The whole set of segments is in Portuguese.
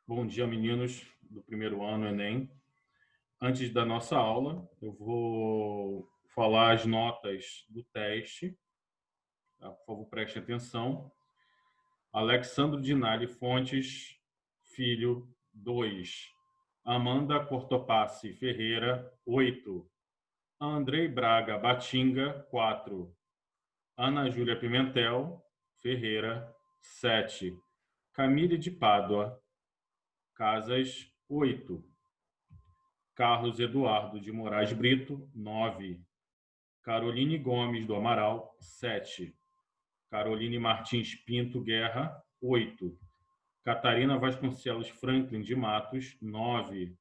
Bom dia, meninos do primeiro ano Enem. Antes da nossa aula, eu vou falar as notas do teste. Tá? Por favor, preste atenção. Alexandro Dinari Fontes Filho, 2. Amanda Cortopassi Ferreira, 8. Andrei Braga Batinga, 4. Ana Júlia Pimentel Ferreira, 7. Camille de Pádua Casas, 8. Carlos Eduardo de Moraes Brito, 9. Caroline Gomes do Amaral, 7. Caroline Martins Pinto Guerra, 8. Catarina Vasconcelos Franklin de Matos, 9.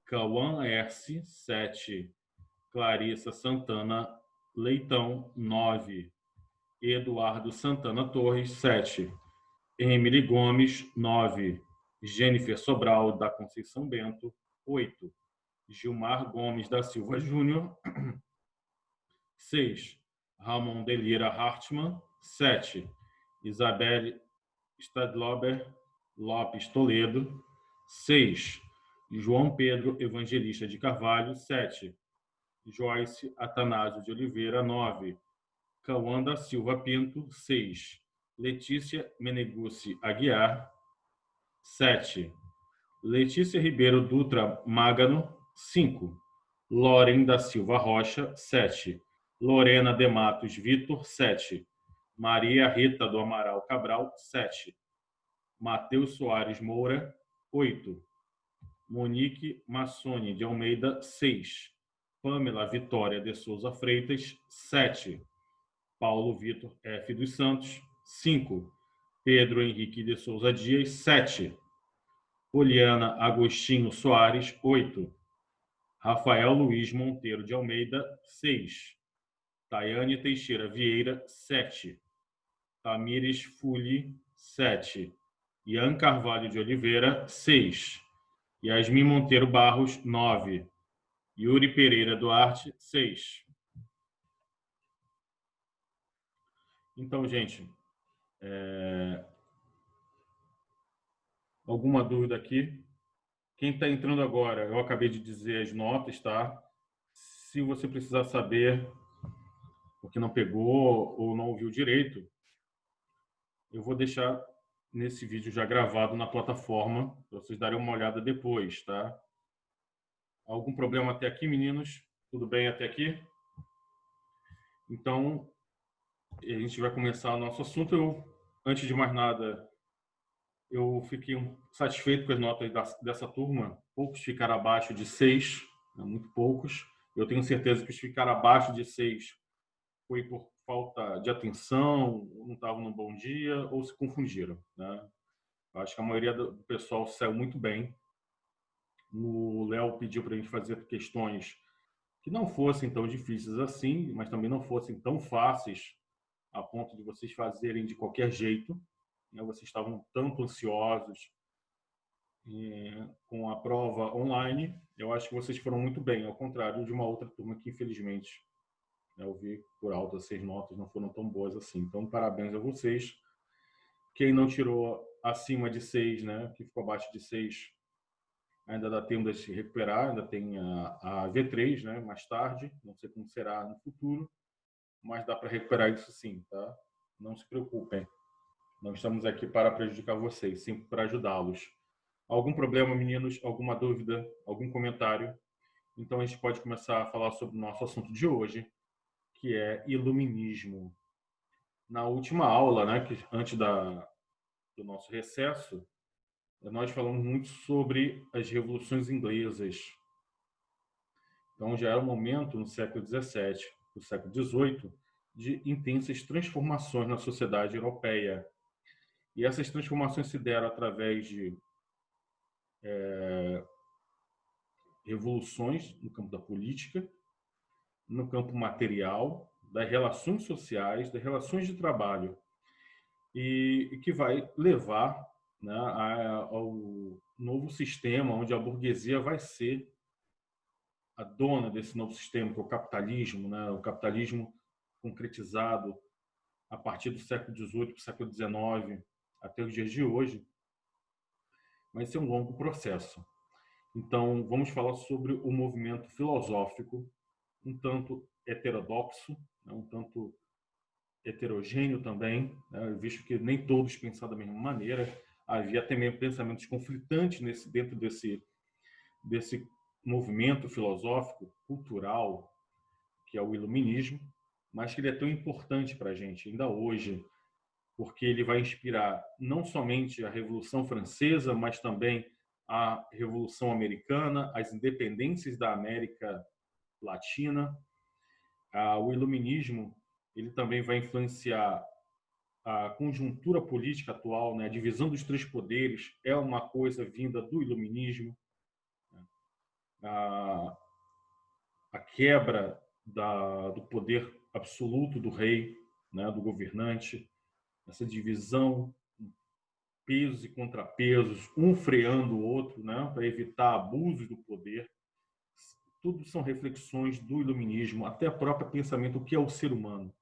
Cauã Erce, 7. Clarissa Santana Leitão, 9. Eduardo Santana Torres, 7. Emily Gomes, 9. Jennifer Sobral da Conceição Bento, 8. Gilmar Gomes da Silva Júnior, 6. Ramon Delira Hartmann, 7. Isabelle Stadlober Lopes Toledo, 6. João Pedro Evangelista de Carvalho, 7. Joyce Atanásio de Oliveira, 9. Cauã da Silva Pinto, 6. Letícia Meneguzzi Aguiar, 7. Letícia Ribeiro Dutra Magano, 5. Loren da Silva Rocha, 7. Lorena de Matos Vitor, 7. Maria Rita do Amaral Cabral, 7. Matheus Soares Moura, 8. Monique Massoni de Almeida, 6. Pamela Vitória de Souza Freitas, 7. Paulo Vitor F. dos Santos, 5. Pedro Henrique de Souza Dias, 7. Poliana Agostinho Soares, 8. Rafael Luiz Monteiro de Almeida, 6. Tayane Teixeira Vieira, 7. Tamires Fuli, 7. Ian Carvalho de Oliveira, 6. Yasmin Monteiro Barros, 9. Yuri Pereira Duarte, 6. Então, gente, alguma dúvida aqui? Quem está entrando agora, eu acabei de dizer as notas, tá? Se você precisar saber porque não pegou ou não ouviu direito, eu vou deixar nesse vídeo já gravado na plataforma, para vocês darem uma olhada depois, tá? Algum problema até aqui, meninos? Tudo bem até aqui? Então, a gente vai começar o nosso assunto. Antes de mais nada, eu fiquei satisfeito com as notas dessa turma. Poucos ficaram abaixo de 6, né? Muito poucos. Eu tenho certeza que os que ficaram abaixo de 6 foi por falta de atenção, não estavam num bom dia ou se confundiram, né? Acho que a maioria do pessoal saiu muito bem. O Léo pediu para a gente fazer questões que não fossem tão difíceis assim, mas também não fossem tão fáceis a ponto de vocês fazerem de qualquer jeito, né? Vocês estavam tanto ansiosos com a prova online. Eu acho que vocês foram muito bem, ao contrário de uma outra turma que, infelizmente, eu vi por alto, as 6 notas não foram tão boas assim. Então, parabéns a vocês. Quem não tirou acima de 6, né, que ficou abaixo de 6, ainda dá tempo de se recuperar, ainda tem a V3, né, mais tarde, não sei como será no futuro, mas dá para recuperar isso sim, tá? Não se preocupem. Não estamos aqui para prejudicar vocês, sim para ajudá-los. Algum problema, meninos? Alguma dúvida? Algum comentário? Então a gente pode começar a falar sobre o nosso assunto de hoje, que é iluminismo. Na última aula, né, que antes do nosso recesso, nós falamos muito sobre as revoluções inglesas. Então já era o momento, no século XVII, no século XVIII, de intensas transformações na sociedade europeia. E essas transformações se deram através de revoluções no campo da política, no campo material, das relações sociais, das relações de trabalho, e que vai levar, né, ao novo sistema onde a burguesia vai ser a dona desse novo sistema, que é o capitalismo, né? O capitalismo concretizado a partir do século XVIII para o século XIX até os dias de hoje. mas isso é um longo processo. Então, vamos falar sobre o movimento filosófico, um tanto heterodoxo, né, um tanto heterogêneo também, né, visto que nem todos pensavam da mesma maneira. Havia até mesmo pensamentos conflitantes dentro desse movimento filosófico, cultural, que é o iluminismo, mas que ele é tão importante para a gente ainda hoje, porque ele vai inspirar não somente a Revolução Francesa, mas também a Revolução Americana, as independências da América Latina. O iluminismo ele também vai influenciar a conjuntura política atual, né? A divisão dos três poderes é uma coisa vinda do iluminismo. A, a quebra do poder absoluto do rei, né? Do governante, essa divisão, pesos e contrapesos, um freando o outro, né? Para evitar abusos do poder. Tudo são reflexões do iluminismo, até o próprio pensamento, o que é o ser humano.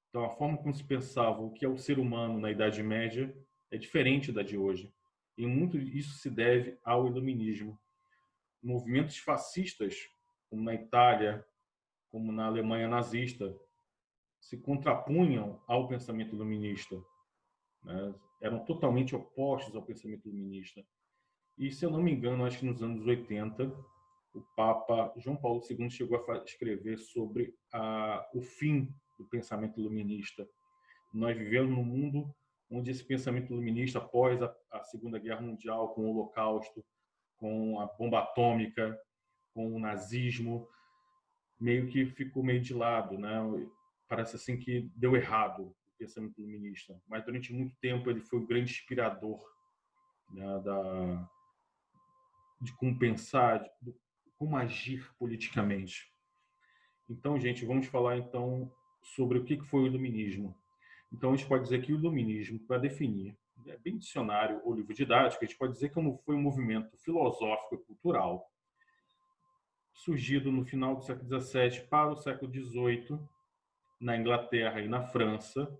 Então, a forma como se pensava o que é o ser humano na Idade Média é diferente da de hoje. E muito isso se deve ao iluminismo. Movimentos fascistas, como na Itália, como na Alemanha nazista, se contrapunham ao pensamento iluminista, né? Eram totalmente opostos ao pensamento iluminista. E, se eu não me engano, acho que nos anos 80, o Papa João Paulo II chegou a escrever sobre o fim do pensamento iluminista. Nós vivemos num mundo onde esse pensamento iluminista, após a Segunda Guerra Mundial, com o Holocausto, com a bomba atômica, com o nazismo, meio que ficou meio de lado, né? Parece assim que deu errado o pensamento iluminista. Mas durante muito tempo ele foi o grande inspirador, né, de como pensar, de como agir politicamente. Então, gente, vamos falar então sobre o que foi o iluminismo. Então, a gente pode dizer que o iluminismo, para definir, é bem dicionário ou livro didático, a gente pode dizer que foi um movimento filosófico e cultural surgido no final do século XVII para o século XVIII, na Inglaterra e na França,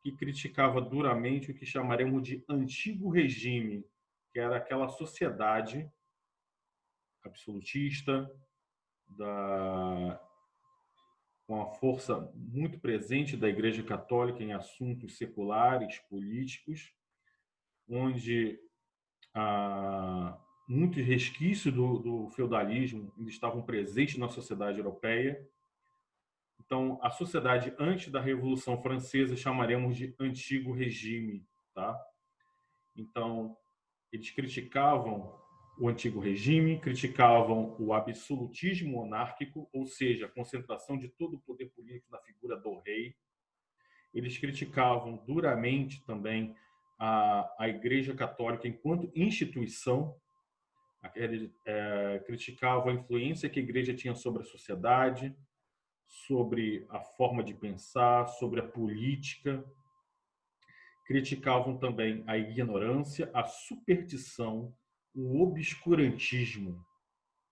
que criticava duramente o que chamaremos de antigo regime, que era aquela sociedade absolutista, com a força muito presente da Igreja Católica em assuntos seculares, políticos, onde muitos resquícios do feudalismo ainda estavam presentes na sociedade europeia. Então, a sociedade antes da Revolução Francesa chamaremos de antigo regime, tá? Então, eles criticavam o antigo regime, criticavam o absolutismo monárquico, ou seja, a concentração de todo o poder político na figura do rei. Eles criticavam duramente também a Igreja Católica enquanto instituição. Eles criticavam a influência que a Igreja tinha sobre a sociedade, sobre a forma de pensar, sobre a política. Criticavam também a ignorância, a superstição, o obscurantismo.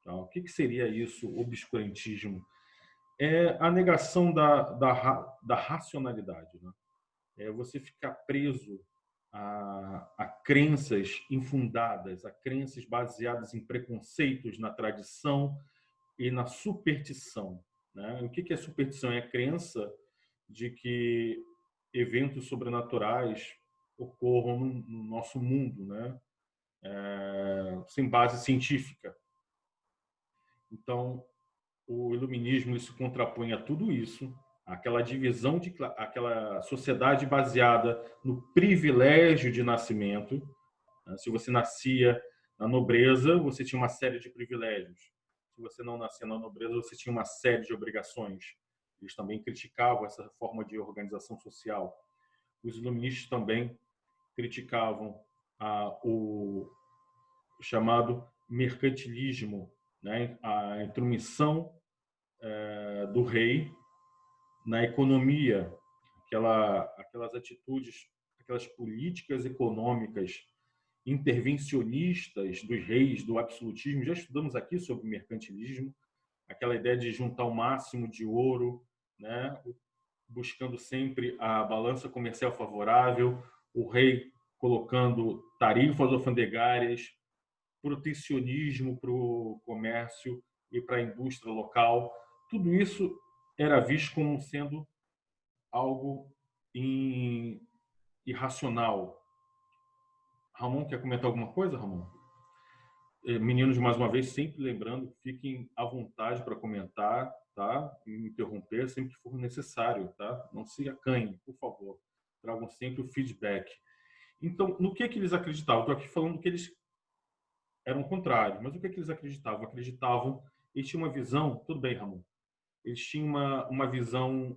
Tá? O que seria isso, obscurantismo? É a negação da racionalidade. Né? É você ficar preso a crenças infundadas, a crenças baseadas em preconceitos, na tradição e na superstição. Né? O que é superstição? É a crença de que eventos sobrenaturais ocorram no nosso mundo, né? Sem base científica. Então, o iluminismo ele se contrapõe a tudo isso, aquela divisão aquela sociedade baseada no privilégio de nascimento. Se você nascia na nobreza, você tinha uma série de privilégios. Se você não nascia na nobreza, você tinha uma série de obrigações. Eles também criticavam essa forma de organização social. Os iluministas também criticavam o chamado mercantilismo, né? A intromissão do rei na economia, aquelas atitudes, aquelas políticas econômicas intervencionistas dos reis, do absolutismo. Já estudamos aqui sobre mercantilismo, aquela ideia de juntar o máximo de ouro, né? Buscando sempre a balança comercial favorável, o rei colocando tarifas alfandegárias, protecionismo para o comércio e para a indústria local. Tudo isso era visto como sendo algo irracional. Ramon, quer comentar alguma coisa, Ramon? Meninos, mais uma vez, sempre lembrando, fiquem à vontade para comentar, tá? E me interromper sempre que for necessário, tá? Não se acanhem, por favor. Tragam sempre o feedback. Então, no que eles acreditavam? Estou aqui falando que eles eram contrários, mas o que eles acreditavam? Acreditavam, eles tinham uma visão, tudo bem, Ramon, eles tinham uma visão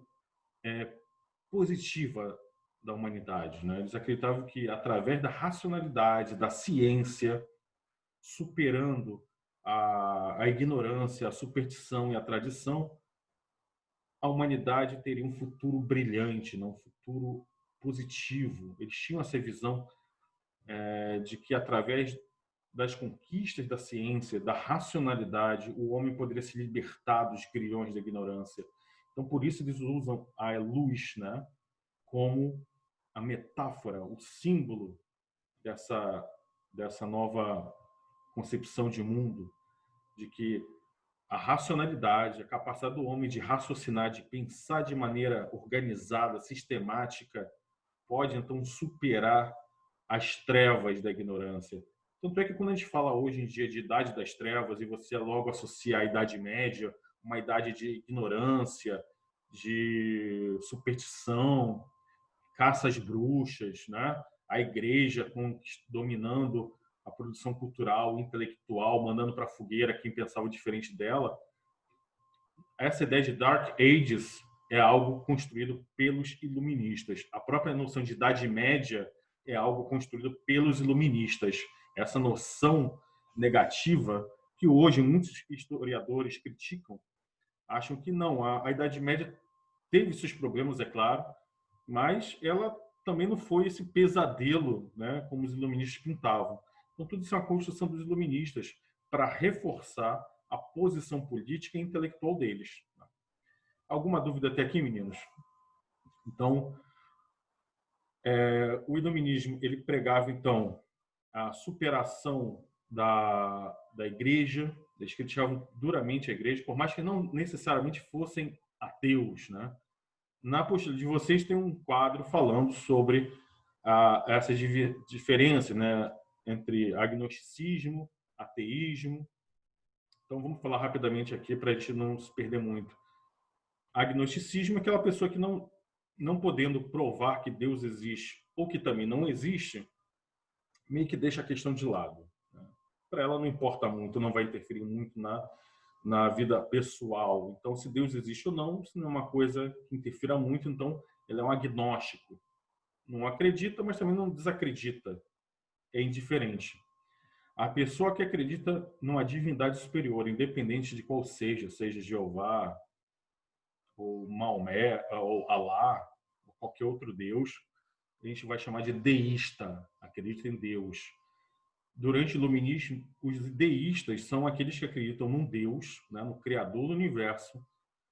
positiva da humanidade, né? Eles acreditavam que, através da racionalidade, da ciência, superando a ignorância, a superstição e a tradição, a humanidade teria um futuro brilhante, um futuro positivo. Eles tinham essa visão de que, através das conquistas da ciência, da racionalidade, o homem poderia se libertar dos grilhões da ignorância. Então, por isso, eles usam a luz, né, como a metáfora, o símbolo dessa nova concepção de mundo, de que a racionalidade, a capacidade do homem de raciocinar, de pensar de maneira organizada, sistemática, pode então superar as trevas da ignorância. Tanto é que quando a gente fala hoje em dia de idade das trevas e você logo associa a Idade Média, uma idade de ignorância, de superstição, caça às bruxas, né? A igreja dominando a produção cultural, intelectual, mandando para a fogueira quem pensava diferente dela. Essa ideia de Dark Ages é algo construído pelos iluministas. A própria noção de Idade Média é algo construído pelos iluministas. Essa noção negativa que hoje muitos historiadores criticam, acham que não. A Idade Média teve seus problemas, é claro, mas ela também não foi esse pesadelo, né, como os iluministas pintavam. Então, tudo isso é uma construção dos iluministas para reforçar a posição política e intelectual deles. Alguma dúvida até aqui, meninos? Então, o iluminismo ele pregava então a superação da igreja, eles criticavam duramente a igreja, por mais que não necessariamente fossem ateus, né? Na apostila de vocês tem um quadro falando sobre essa diferença, né, entre agnosticismo, ateísmo. Então, vamos falar rapidamente aqui para a gente não se perder muito. Agnosticismo é aquela pessoa que não podendo provar que Deus existe ou que também não existe, meio que deixa a questão de lado, né? Para ela não importa muito, não vai interferir muito na vida pessoal. Então, se Deus existe ou não, isso não é uma coisa que interfira muito, então ele é um agnóstico. Não acredita, mas também não desacredita. É indiferente. A pessoa que acredita numa divindade superior, independente de qual seja Jeová, ou Maomé, ou Alá, ou qualquer outro Deus, a gente vai chamar de deísta, acredita em Deus. Durante o iluminismo, os deístas são aqueles que acreditam num Deus, né, no Criador do universo,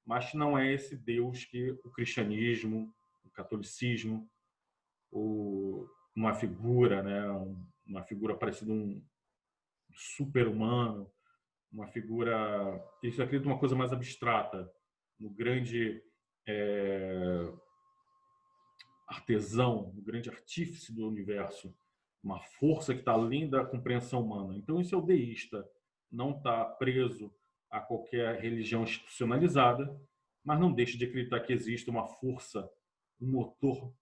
mas não é esse Deus que o cristianismo, o catolicismo, ou uma figura, né, uma figura parecida um super-humano, uma figura... Eles acreditam uma coisa mais abstrata, no grande artesão, no grande artífice do universo, uma força que está além da compreensão humana. Então, isso é o deísta. Não está preso a qualquer religião institucionalizada, mas não deixa de acreditar que existe uma força, um motor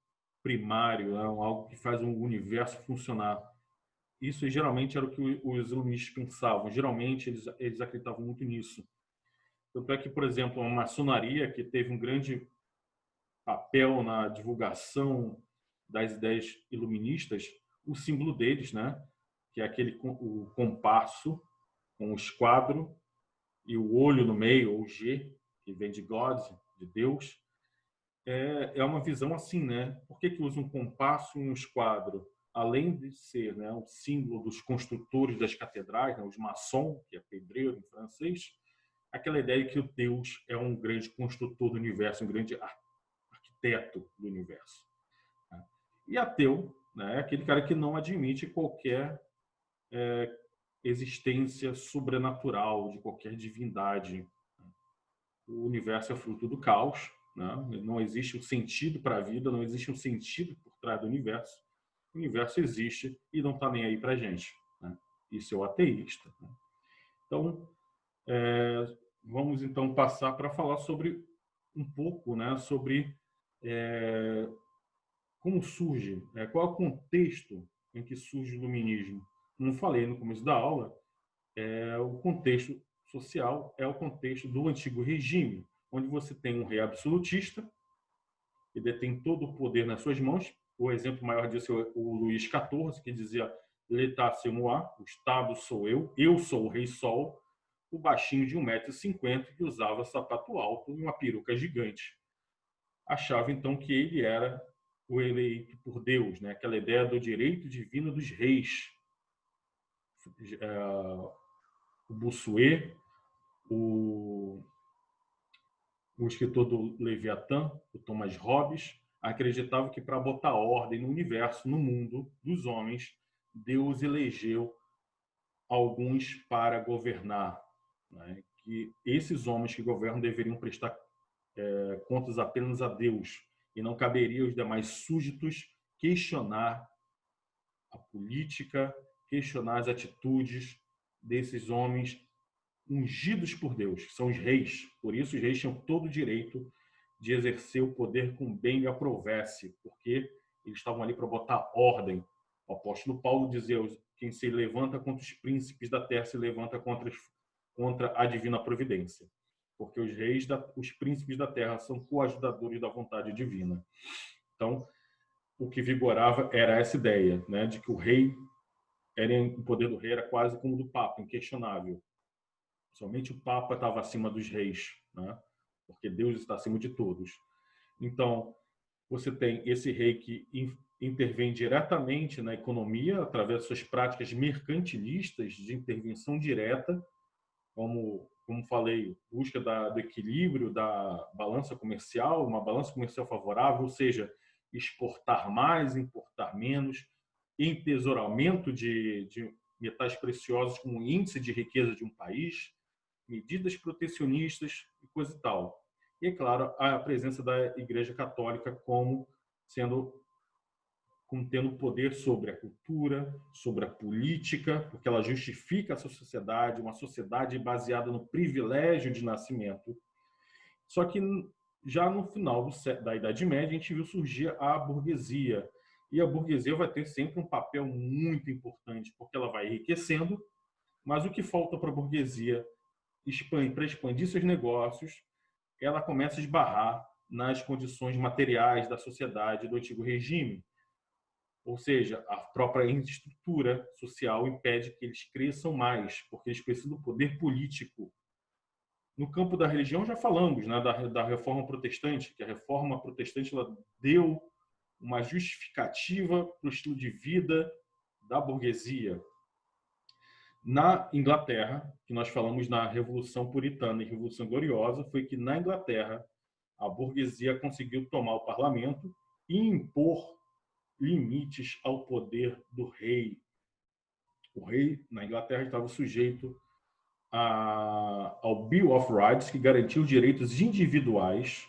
primário, né? Algo que faz o universo funcionar. Isso geralmente era o que os iluministas pensavam. Geralmente eles acreditavam muito nisso. Tanto é que, por exemplo, a maçonaria, que teve um grande papel na divulgação das ideias iluministas, o símbolo deles, né, que é o compasso com o esquadro e o olho no meio, ou G, que vem de God, de Deus, é uma visão assim, né? Por que usa um compasso e um esquadro? Além de ser, né, o símbolo dos construtores das catedrais, né, os maçons, que é pedreiro em francês, aquela ideia de que o Deus é um grande construtor do universo, um grande arquiteto do universo. E ateu, né, é aquele cara que não admite qualquer existência sobrenatural de qualquer divindade. O universo é fruto do caos, né? Não existe um sentido para a vida, não existe um sentido por trás do universo. O universo existe e não está nem aí para a gente, né? Isso é o ateísta, né? Então, vamos então passar para falar sobre um pouco, né, sobre como surge, qual é o contexto em que surge o iluminismo. Como falei no começo da aula, o contexto social é o contexto do antigo regime, onde você tem um rei absolutista que detém todo o poder nas suas mãos. O exemplo maior disso é o Luís XIV, que dizia "L'état c'est moi", o Estado sou eu sou o rei Sol, o baixinho de 1,50 m que usava sapato alto e uma peruca gigante. Achava então que ele era o eleito por Deus, né? Aquela ideia do direito divino dos reis. O Bossuet, o escritor do Leviatã, o Thomas Hobbes, acreditava que para botar ordem no universo, no mundo dos homens, Deus elegeu alguns para governar, né? Que esses homens que governam deveriam prestar contas apenas a Deus e não caberia aos demais súditos questionar a política, questionar as atitudes desses homens ungidos por Deus, que são os reis. Por isso, os reis tinham todo o direito de exercer o poder com bem lhe aprovesse, porque eles estavam ali para botar ordem. O apóstolo Paulo dizia: quem se levanta contra os príncipes da terra se levanta contra a divina providência. Porque os reis, os príncipes da terra são coajudadores da vontade divina. Então, o que vigorava era essa ideia, né, de que o poder do rei era quase como o do Papa, inquestionável. Somente o Papa estava acima dos reis, né? Porque Deus está acima de todos. Então, você tem esse rei que intervém diretamente na economia através de suas práticas mercantilistas de intervenção direta, como falei, busca do equilíbrio da balança comercial, uma balança comercial favorável, ou seja, exportar mais, importar menos, entesouramento de metais preciosos como índice de riqueza de um país, medidas protecionistas e coisa e tal. E, é claro, a presença da Igreja Católica como tendo poder sobre a cultura, sobre a política, porque ela justifica essa sociedade, uma sociedade baseada no privilégio de nascimento. Só que já no final da Idade Média, a gente viu surgir a burguesia. E a burguesia vai ter sempre um papel muito importante, porque ela vai enriquecendo, mas o que falta para a burguesia para expandir seus negócios, ela começa a esbarrar nas condições materiais da sociedade do antigo regime. Ou seja, a própria estrutura social impede que eles cresçam mais, porque eles precisam do poder político. No campo da religião, já falamos, né, da reforma protestante, que a reforma protestante ela deu uma justificativa para o estilo de vida da burguesia. Na Inglaterra, que nós falamos na Revolução Puritana e Revolução Gloriosa, foi que na Inglaterra a burguesia conseguiu tomar o parlamento e impor limites ao poder do rei. O rei na Inglaterra estava sujeito ao Bill of Rights, que garantia os direitos individuais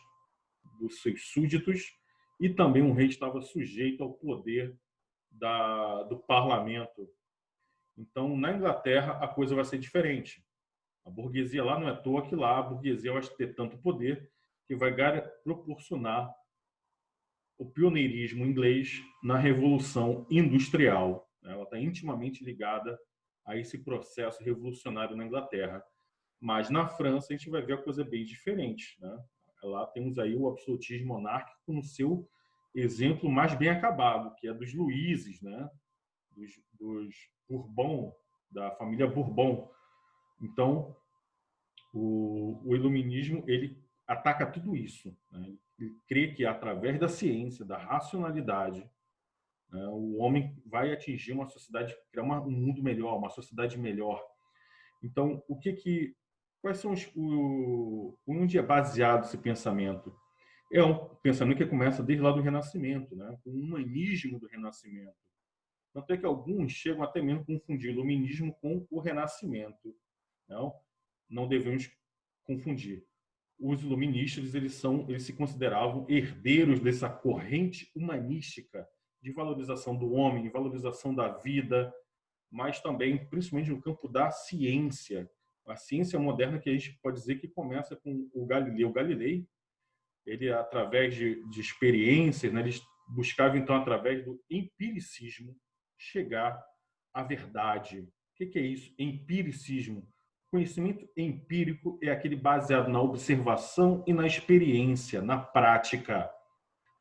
dos seus súditos, e também o rei estava sujeito ao poder do parlamento. Então, na Inglaterra, a coisa vai ser diferente. A burguesia lá não é à toa que lá a burguesia vai ter tanto poder que vai proporcionar o pioneirismo inglês na Revolução Industrial. Ela está intimamente ligada a esse processo revolucionário na Inglaterra. Mas na França a gente vai ver a coisa bem diferente, né? Lá temos aí o absolutismo monárquico no seu exemplo mais bem acabado, que é dos Luíses, né? Dos Bourbon, da família Bourbon. Então, o iluminismo ele ataca tudo isso, né? Ele crê que através da ciência, da racionalidade, né, o homem vai atingir uma sociedade, criar um mundo melhor, uma sociedade melhor. Então, quais são onde é baseado esse pensamento? É um pensamento que começa desde lá do Renascimento, né? Com o humanismo do Renascimento. Tanto é que alguns chegam até mesmo a confundir o iluminismo com o Renascimento. Não, não devemos confundir. Os iluministas, eles se consideravam herdeiros dessa corrente humanística de valorização do homem, de valorização da vida, mas também, principalmente no campo da ciência. A ciência moderna, que a gente pode dizer que começa com o Galileu Galilei. Ele, através de experiências, né, ele buscava, então, através do empiricismo, chegar à verdade. O que é isso? Empiricismo. Conhecimento empírico é aquele baseado na observação e na experiência, na prática.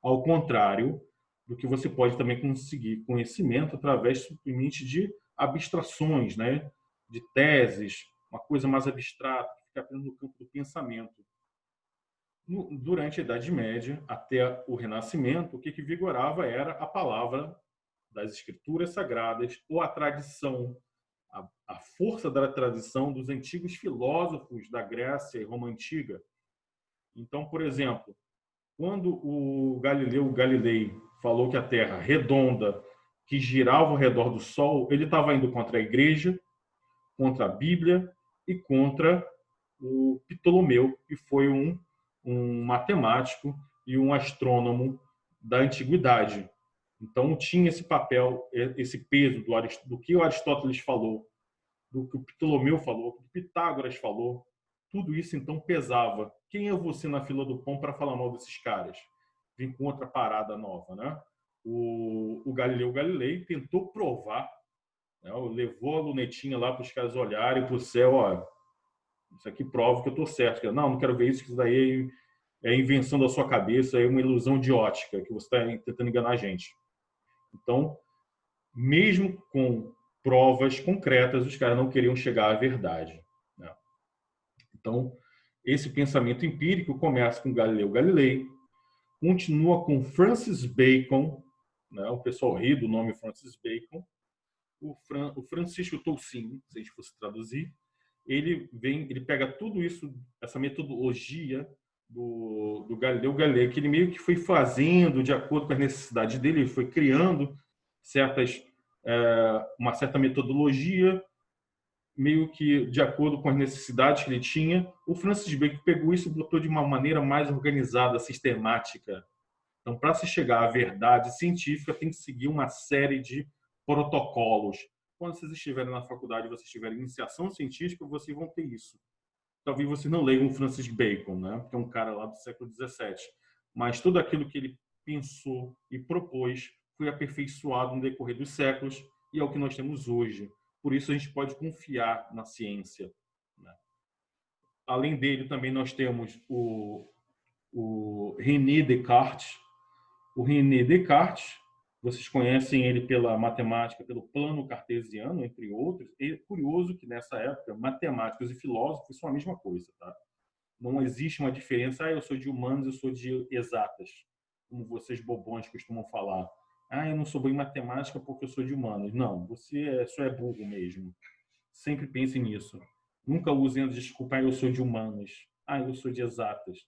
Ao contrário do que você pode também conseguir conhecimento através simplesmente de abstrações, né? De teses, uma coisa mais abstrata, que fica apenas no campo do pensamento. Durante a Idade Média até o Renascimento, o que vigorava era a palavra das escrituras sagradas ou a tradição, a força da tradição dos antigos filósofos da Grécia e Roma Antiga. Então, por exemplo, quando o Galileu Galilei falou que a Terra redonda, que girava ao redor do Sol, ele estava indo contra a Igreja, contra a Bíblia e contra o Ptolomeu, que foi um matemático e um astrônomo da antiguidade. Então tinha esse papel, esse peso do que o Aristóteles falou, do que o Ptolomeu falou, do que o Pitágoras falou. Tudo isso então pesava. Quem é você na fila do pão para falar mal desses caras? Vem com outra parada nova, né? O Galileu Galilei tentou provar, né? Levou a lunetinha lá para os caras olharem para o céu, ó, isso aqui prova que eu estou certo. Não, não quero ver isso, que isso daí é invenção da sua cabeça, é uma ilusão de ótica, que você está tentando enganar a gente. Então, mesmo com provas concretas, os caras não queriam chegar à verdade, né? Então, esse pensamento empírico começa com Galileu Galilei, continua com Francis Bacon, né? O pessoal ri do nome Francis Bacon, o Francisco Toussaint, se a gente fosse traduzir, ele pega tudo isso, essa metodologia do Galileu Galilei, que ele meio que foi fazendo de acordo com as necessidades dele, ele foi criando uma certa metodologia, meio que de acordo com as necessidades que ele tinha. O Francis Bacon pegou isso e botou de uma maneira mais organizada, sistemática. Então, para se chegar à verdade científica, tem que seguir uma série de protocolos. Quando vocês estiverem na faculdade, vocês tiverem iniciação científica, vocês vão ter isso. Talvez vocês não leiam o Francis Bacon, né? Que é um cara lá do século XVII. Mas tudo aquilo que ele pensou e propôs foi aperfeiçoado no decorrer dos séculos e é o que nós temos hoje. Por isso, a gente pode confiar na ciência, né? Além dele, também nós temos o René Descartes. O René Descartes, vocês conhecem ele pela matemática, pelo plano cartesiano, entre outros. E é curioso que, nessa época, matemáticos e filósofos são a mesma coisa, tá? Não existe uma diferença. Eu sou de humanos, eu sou de exatas, como vocês bobões costumam falar. Eu não sou bom em matemática porque eu sou de humanos. Não, você só é burro mesmo. Sempre pense nisso. Nunca usem a desculpa, eu sou de humanas. Eu sou de exatas.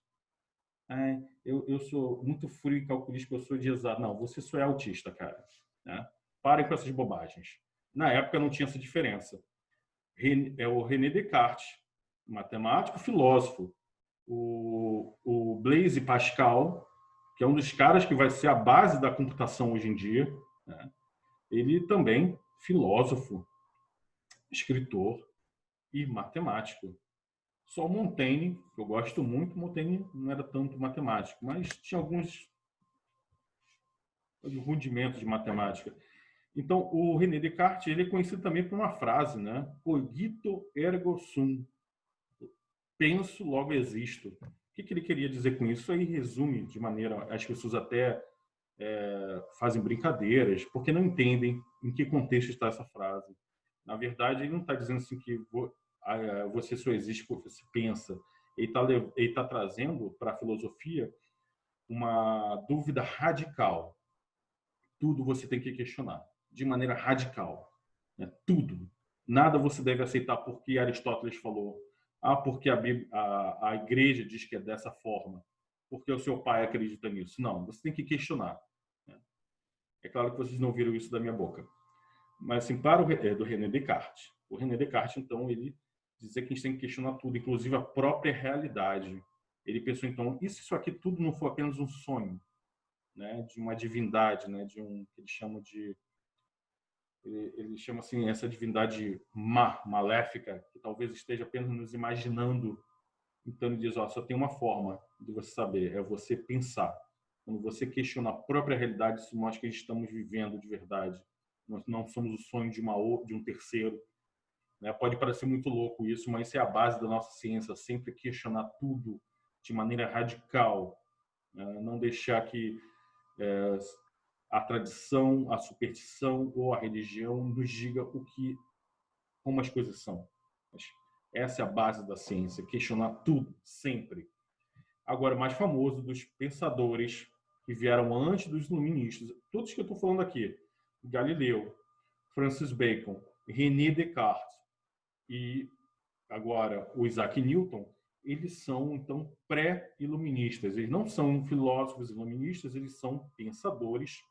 Eu sou muito frio e calculista, eu sou de exato. Não, você só é autista, cara. Né? Parem com essas bobagens. Na época não tinha essa diferença. É o René Descartes, matemático, filósofo. O Blaise Pascal, que é um dos caras que vai ser a base da computação hoje em dia, né? Ele também filósofo, escritor e matemático. Só o Montaigne, que eu gosto muito, Montaigne não era tanto matemático, mas tinha alguns rudimentos de matemática. Então, o René Descartes ele é conhecido também por uma frase, né? Cogito ergo sum. Penso, logo existo. O que ele queria dizer com isso? Isso aí resume de maneira... As pessoas até fazem brincadeiras, porque não entendem em que contexto está essa frase. Na verdade, ele não está dizendo assim que você só existe porque você pensa. Ele tá trazendo para a filosofia uma dúvida radical. Tudo você tem que questionar, de maneira radical, né? Tudo. Nada você deve aceitar porque Aristóteles falou. Porque a igreja diz que é dessa forma. porque o seu pai acredita nisso. Não, você tem que questionar. Né? É claro que vocês não viram isso da minha boca. Mas, assim, para do René Descartes. O René Descartes, então, ele dizia que a gente tem que questionar tudo, inclusive a própria realidade. Ele pensou, então, e se isso aqui tudo não for apenas um sonho, né, de uma divindade, né, de um que ele chama assim essa divindade maléfica, que talvez esteja apenas nos imaginando. Então ele diz, ó, só tem uma forma de você saber, é você pensar. Quando você questiona a própria realidade, isso nós que estamos vivendo de verdade. Nós não somos o sonho de um terceiro. Né? Pode parecer muito louco isso, mas isso é a base da nossa ciência, sempre questionar tudo de maneira radical. Né? Não deixar que a tradição, a superstição ou a religião nos diga como as coisas são. Essa é a base da ciência, questionar tudo, sempre. Agora, o mais famoso dos pensadores que vieram antes dos iluministas, todos que eu estou falando aqui, Galileu, Francis Bacon, René Descartes e agora o Isaac Newton, eles são, então, pré-iluministas. Eles não são filósofos iluministas, eles são pensadores.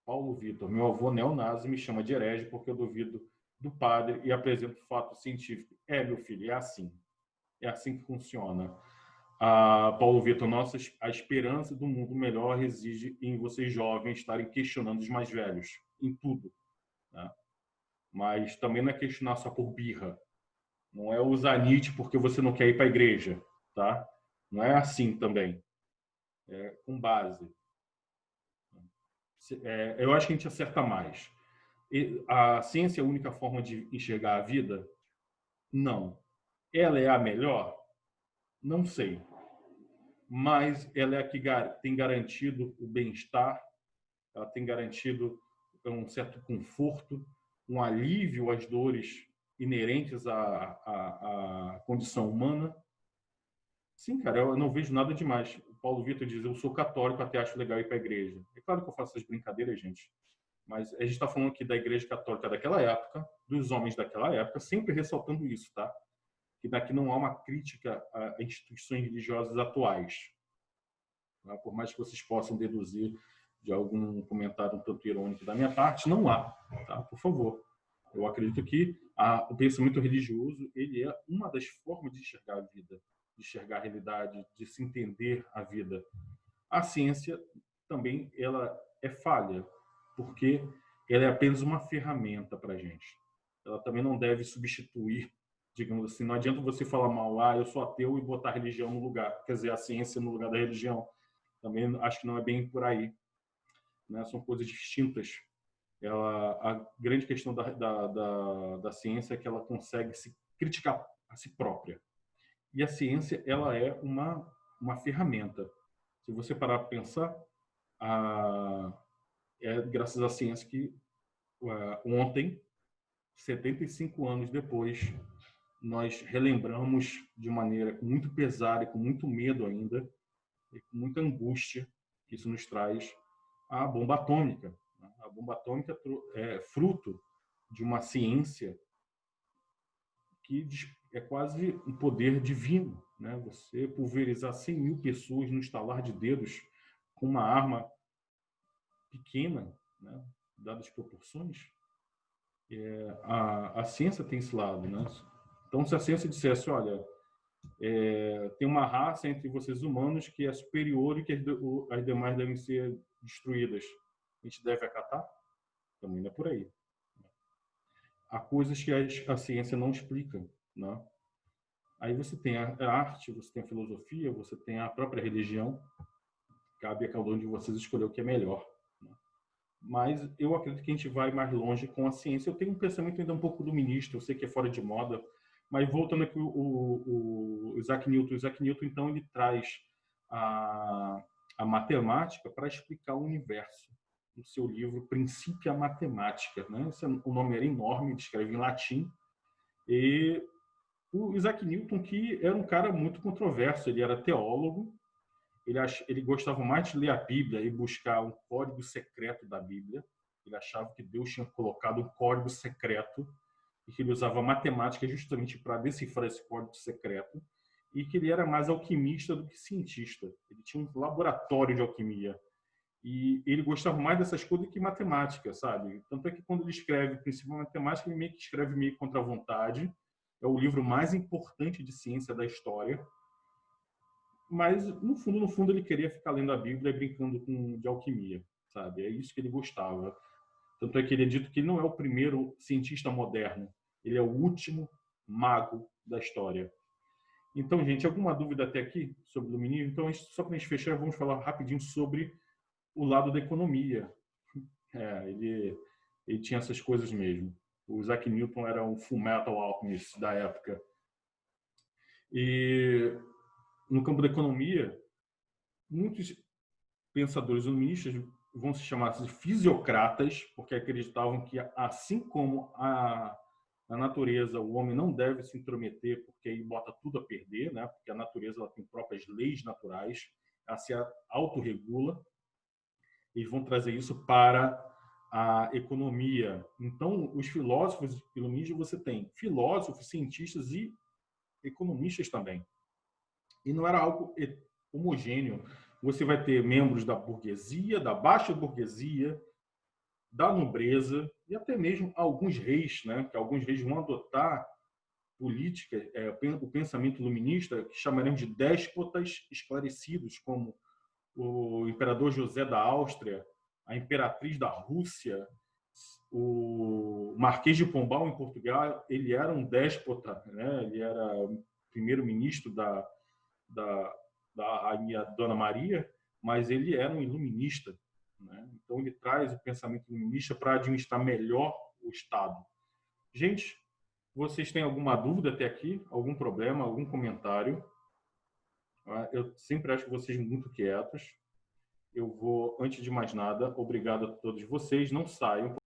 Paulo Vitor, meu avô neonazi, me chama de herege porque eu duvido do padre e apresento fato científico. Meu filho, é assim. É assim que funciona. Paulo Vitor, a esperança do mundo melhor reside em vocês jovens estarem questionando os mais velhos, em tudo. Né? Mas também não é questionar só por birra. Não é usar Nietzsche porque você não quer ir para a igreja. Tá? Não é assim também. É com base. Eu acho que a gente acerta mais. A ciência é a única forma de enxergar a vida? Não. Ela é a melhor? Não sei. Mas ela é a que tem garantido o bem-estar, ela tem garantido um certo conforto, um alívio às dores inerentes à condição humana. Sim, cara, eu não vejo nada demais. O Paulo Vitor diz, eu sou católico, até acho legal ir para a igreja. É claro que eu faço essas brincadeiras, gente. Mas a gente está falando aqui da igreja católica daquela época, dos homens daquela época, sempre ressaltando isso, tá? Que daqui não há uma crítica a instituições religiosas atuais. Tá? Por mais que vocês possam deduzir de algum comentário um tanto irônico da minha parte, não há, tá? Por favor. Eu acredito que o pensamento religioso ele é uma das formas de enxergar a vida, de enxergar a realidade, de se entender a vida. A ciência também ela é falha, porque ela é apenas uma ferramenta para a gente. Ela também não deve substituir, digamos assim, não adianta você falar mal, eu sou ateu e botar a religião no lugar, quer dizer, a ciência no lugar da religião. Também acho que não é bem por aí. Né? São coisas distintas. A grande questão da ciência é que ela consegue se criticar a si própria. E a ciência ela é uma ferramenta. Se você parar para pensar, é graças à ciência que ontem, 75 anos depois, nós relembramos de maneira com muito pesar e com muito medo ainda, e com muita angústia, que isso nos traz a bomba atômica. A bomba atômica é fruto de uma ciência que é quase um poder divino. Né? Você pulverizar 100 mil pessoas no estalar de dedos com uma arma pequena, né? Dadas as proporções, a ciência tem esse lado. Né? Então, se a ciência dissesse, olha, tem uma raça entre vocês humanos que é superior e que as demais devem ser destruídas, a gente deve acatar? Também não é por aí. Há coisas que a ciência não explica. Né? Aí você tem a arte, você tem a filosofia, você tem a própria religião. Cabe a cada um de vocês escolher o que é melhor. Né? Mas eu acredito que a gente vai mais longe com a ciência. Eu tenho um pensamento ainda um pouco iluminista, eu sei que é fora de moda, mas voltando aqui o Isaac Newton. O Isaac Newton, então, ele traz a matemática para explicar o universo no seu livro Principia Mathematica. Né? O nome era enorme, ele escreve em latim. E o Isaac Newton, que era um cara muito controverso, ele era teólogo, ele gostava mais de ler a Bíblia e buscar um código secreto da Bíblia. Ele achava que Deus tinha colocado um código secreto e que ele usava matemática justamente para decifrar esse código secreto. e que ele era mais alquimista do que cientista. Ele tinha um laboratório de alquimia. E ele gostava mais dessas coisas que matemática, sabe? Tanto é que quando ele escreve o Princípio da Matemática, ele meio que escreve meio contra a vontade. É o livro mais importante de ciência da história. Mas, no fundo, ele queria ficar lendo a Bíblia e brincando de alquimia, sabe? É isso que ele gostava. Tanto é que ele é dito que ele não é o primeiro cientista moderno. Ele é o último mago da história. Então, gente, alguma dúvida até aqui sobre o iluminismo? Então, só para a gente fechar, vamos falar rapidinho sobre o lado da economia. Ele tinha essas coisas mesmo. O Isaac Newton era um full metal alchemist da época. E no campo da economia, muitos pensadores iluministas vão se chamar de fisiocratas, porque acreditavam que, assim como a natureza, o homem não deve se intrometer, porque aí bota tudo a perder, né? Porque a natureza ela tem próprias leis naturais, ela se autorregula. Eles vão trazer isso para a economia. Então, os filósofos iluministas, você tem filósofos, cientistas e economistas também. E não era algo homogêneo. Você vai ter membros da burguesia, da baixa burguesia, da nobreza e até mesmo alguns reis, né? Que alguns reis vão adotar política, o pensamento iluminista, que chamaremos de déspotas esclarecidos, como o imperador José da Áustria, a imperatriz da Rússia, o Marquês de Pombal em Portugal. Ele era um déspota, né? Ele era o primeiro-ministro da rainha Dona Maria, mas ele era um iluminista, né? Então ele traz o pensamento iluminista para administrar melhor o Estado. Gente, vocês têm alguma dúvida até aqui? Algum problema? Algum comentário? Eu sempre acho vocês muito quietos. Eu vou, antes de mais nada, obrigado a todos vocês. Não saiam.